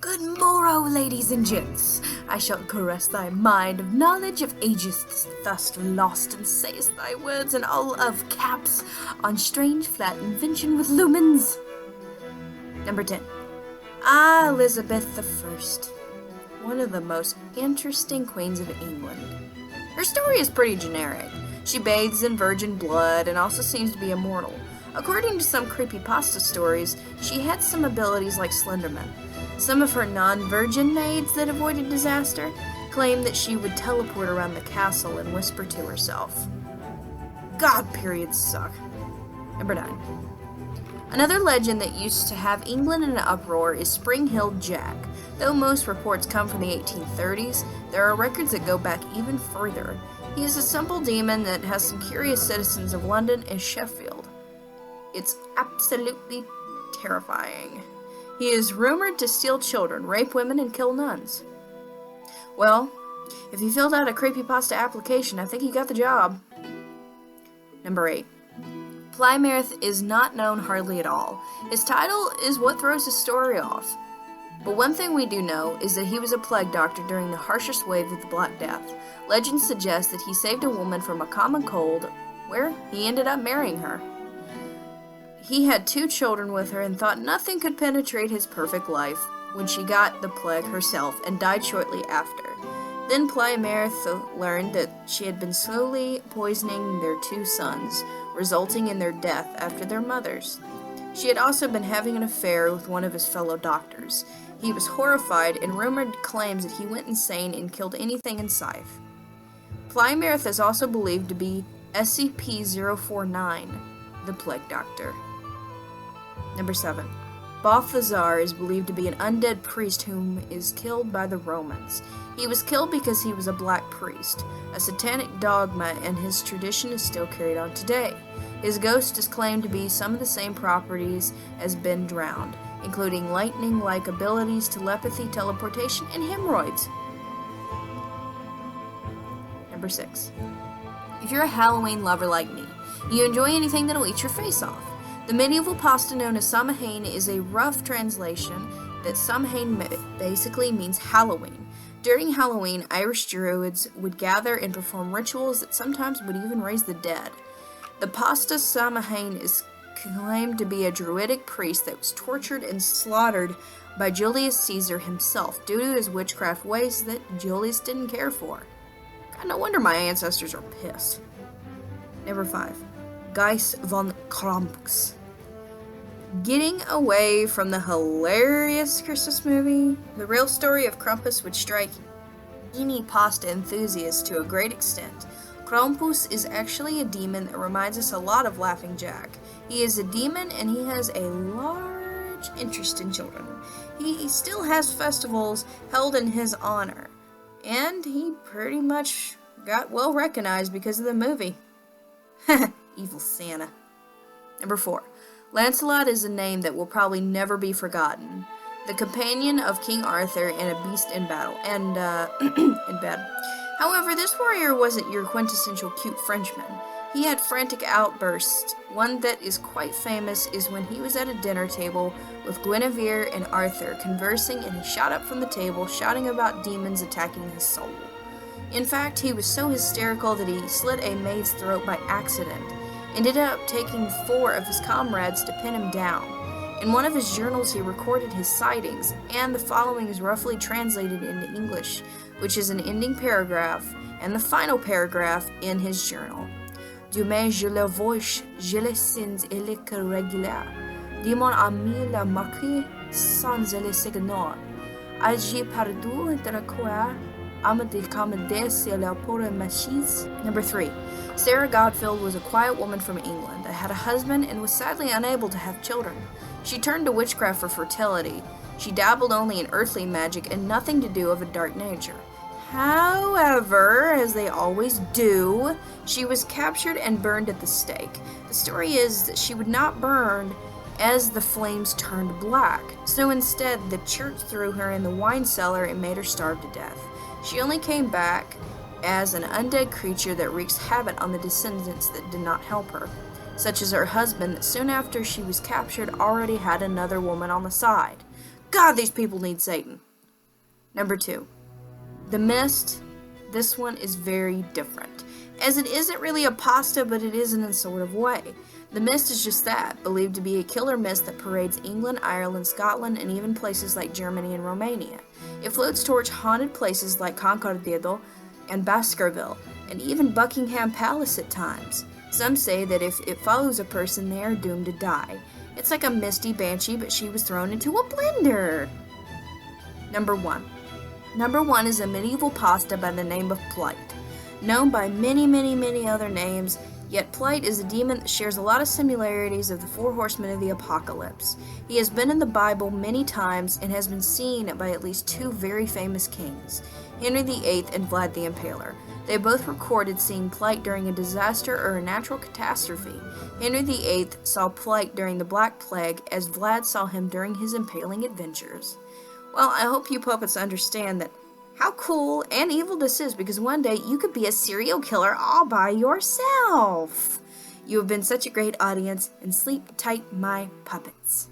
Good morrow, ladies and gents. I shall caress thy mind of knowledge of ages thus lost, and sayest thy words in all of caps on strange flat invention with lumens. Number 10. Elizabeth I, one of the most interesting queens of England. Her story is pretty generic. She bathes in virgin blood and also seems to be immortal. According to some creepypasta stories, she had some abilities like Slenderman. Some of her non-virgin maids that avoided disaster claim that she would teleport around the castle and whisper to herself. God, periods suck. Number 9. Another legend that used to have England in an uproar is Spring-Heeled Jack. Though most reports come from the 1830s, there are records that go back even further. He is a simple demon that has some curious citizens of London and Sheffield. It's absolutely terrifying. He is rumored to steal children, rape women, and kill nuns. Well, if he filled out a creepypasta application, I think he got the job. Number 8. Plymouth is not known hardly at all. His title is what throws his story off. But one thing we do know is that he was a plague doctor during the harshest wave of the Black Death. Legends suggest that he saved a woman from a common cold, where he ended up marrying her. He had 2 children with her and thought nothing could penetrate his perfect life when she got the plague herself and died shortly after. Then Plymouth learned that she had been slowly poisoning their 2 sons, resulting in their death after their mothers. She had also been having an affair with one of his fellow doctors. He was horrified and rumored claims that he went insane and killed anything in sight. Plymouth is also believed to be SCP-049, the plague doctor. Number 7. Balthazar is believed to be an undead priest whom is killed by the Romans. He was killed because he was a black priest, a satanic dogma, and his tradition is still carried on today. His ghost is claimed to be some of the same properties as Ben Drowned, including lightning-like abilities, telepathy, teleportation, and hemorrhoids. Number 6. If you're a Halloween lover like me, you enjoy anything that'll eat your face off. The medieval pasta known as Samhain is a rough translation that Samhain basically means Halloween. During Halloween, Irish Druids would gather and perform rituals that sometimes would even raise the dead. The pasta Samhain is claimed to be a druidic priest that was tortured and slaughtered by Julius Caesar himself due to his witchcraft ways that Julius didn't care for. God, no wonder my ancestors are pissed. Number 5. Geiss von Krampus. Getting away from the hilarious Christmas movie, the real story of Krampus would strike any pasta enthusiast to a great extent. Krampus is actually a demon that reminds us a lot of Laughing Jack. He is a demon and he has a large interest in children. He still has festivals held in his honor, and he pretty much got well recognized because of the movie. Evil Santa. Number 4. Lancelot is a name that will probably never be forgotten. The companion of King Arthur and a beast in battle, and in bed. However, this warrior wasn't your quintessential cute Frenchman. He had frantic outbursts. One that is quite famous is when he was at a dinner table with Guinevere and Arthur conversing, and he shot up from the table, shouting about demons attacking his soul. In fact, he was so hysterical that he slit a maid's throat by accident, ended up taking 4 of his comrades to pin him down. In one of his journals, he recorded his sightings, and the following is roughly translated into English, which is an ending paragraph and the final paragraph in his journal. Demain je le vois, je le sens et le cœur régulier. De mon ami la marqué sans le signor. Agi perdu entre quoi? Number 3. Sarah Godfield was a quiet woman from England that had a husband and was sadly unable to have children. She turned to witchcraft for fertility. She dabbled only in earthly magic and nothing to do of a dark nature. However, as they always do, she was captured and burned at the stake. The story is that she would not burn as the flames turned black, so instead the church threw her in the wine cellar and made her starve to death. She only came back as an undead creature that wreaks havoc on the descendants that did not help her, such as her husband that soon after she was captured already had another woman on the side. God, these people need Satan. Number 2. The Mist. This one is very different, as it isn't really a pasta, but it is in a sort of way. The Mist is just that, believed to be a killer mist that parades England, Ireland, Scotland, and even places like Germany and Romania. It floats towards haunted places like Concordedo and Baskerville, and even Buckingham Palace at times. Some say that if it follows a person, they are doomed to die. It's like a misty banshee, but she was thrown into a blender. Number 1. Number 1 is a medieval pasta by the name of Plight. Known by many other names, yet Plight is a demon that shares a lot of similarities of the 4 horsemen of the apocalypse. He has been in the Bible many times and has been seen by at least 2 very famous kings, Henry VIII and Vlad the Impaler. They both recorded seeing Plight during a disaster or a natural catastrophe. Henry VIII saw Plight during the Black Plague, as Vlad saw him during his impaling adventures. Well, I hope you puppets understand that how cool and evil this is, because one day you could be a serial killer all by yourself. You have been such a great audience, and sleep tight, my puppets.